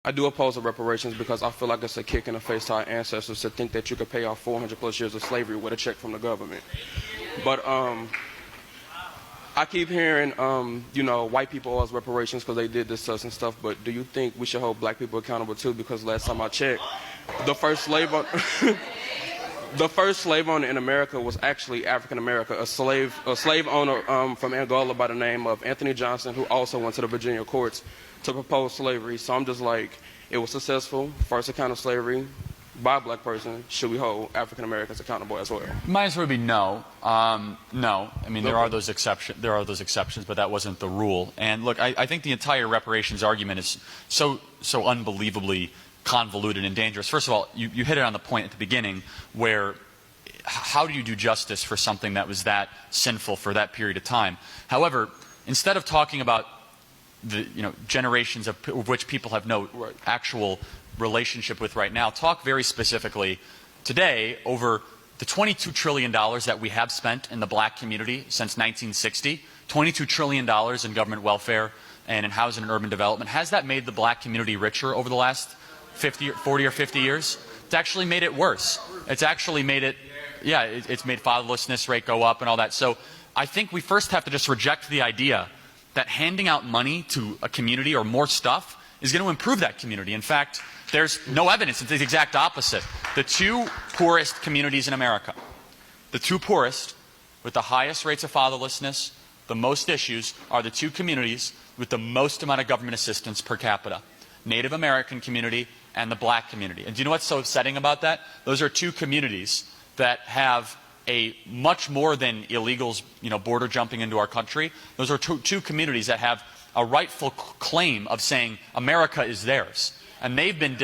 I do oppose the reparations because I feel like it's a kick in the face to our ancestors to think that you could pay off 400 plus years of slavery with a check from the government. But I keep hearing, white people owe us reparations because they did this to us and stuff, but do you think we should hold black people accountable too? Because last time I checked, the first slave owner in America was actually African American, a slave owner from Angola by the name of Anthony Johnson, who also went to the Virginia courts to propose slavery. So I'm just like, it was successful, first account of slavery by a black person. Should we hold African Americans accountable as well? My answer would be no. No. I mean, there are those exceptions. There are those exceptions, but that wasn't the rule. And look, I think the entire reparations argument is so unbelievably convoluted and dangerous. First of all, you hit it on the point at the beginning where how do you do justice for something that was that sinful for that period of time? However, instead of talking about the generations of which people have no actual relationship with right now, talk very specifically today over the $22 trillion that we have spent in the black community since 1960, $22 trillion in government welfare and in housing and urban development. Has that made the black community richer over the last 40 or 50 years? It's actually made it worse. It's actually made it, it's made fatherlessness rate go up and all that. So I think we first have to just reject the idea that handing out money to a community or more stuff is going to improve that community. In fact, there's no evidence. It's the exact opposite. The two poorest communities in America, the two poorest with the highest rates of fatherlessness, the most issues, are the two communities with the most amount of government assistance per capita. Native American community and the black community. And do you know what's so upsetting about that? Those are two communities that have a much more than illegals, border jumping into our country. Those are two communities that have a rightful claim of saying America is theirs. And they've been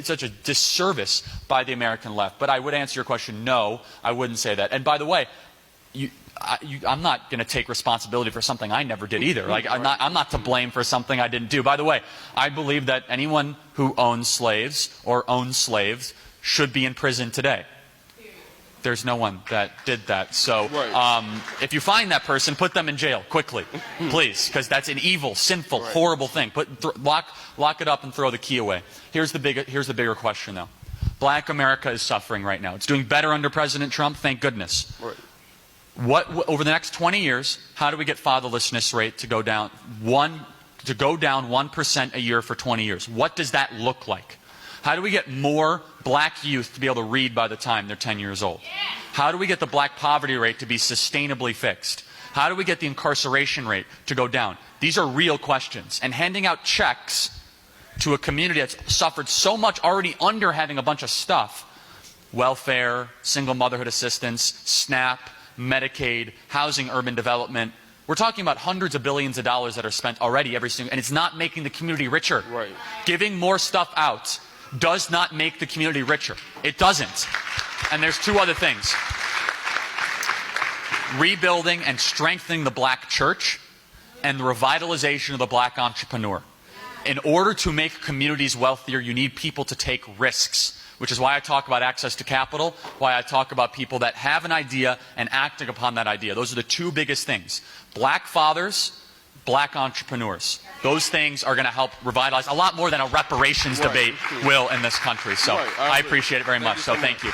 such a disservice by the American left. But I would answer your question, no, I wouldn't say that. And by the way, I'm not going to take responsibility for something I never did either. Like, I'm not to blame for something I didn't do. By the way, I believe that anyone who owns slaves or owns slaves should be in prison today. There's no one that did that. So if you find that person, put them in jail quickly, please, because that's an evil, sinful, horrible thing. Lock it up and throw the key away. Here's the bigger question, though. Black America is suffering right now. It's doing better under President Trump, thank goodness. Over the next 20 years, how do we get fatherlessness rate to go down 1% a year for 20 years? What does that look like? How do we get more black youth to be able to read by the time they're 10 years old? How do we get the black poverty rate to be sustainably fixed? How do we get the incarceration rate to go down? These are real questions. And handing out checks to a community that's suffered so much already under having a bunch of stuff, welfare, single motherhood assistance, SNAP, Medicaid, housing, urban development, we're talking about hundreds of billions of dollars that are spent already every single, and it's not making the community richer. Giving more stuff out does not make the community richer. It doesn't. And there's two other things. Rebuilding and strengthening the black church and the revitalization of the black entrepreneur. In order to make communities wealthier, you need people to take risks, which is why I talk about access to capital, why I talk about people that have an idea and acting upon that idea. Those are the two biggest things. Black fathers, black entrepreneurs. Those things are going to help revitalize a lot more than a reparations debate will in this country. So I appreciate it very much. So thank you.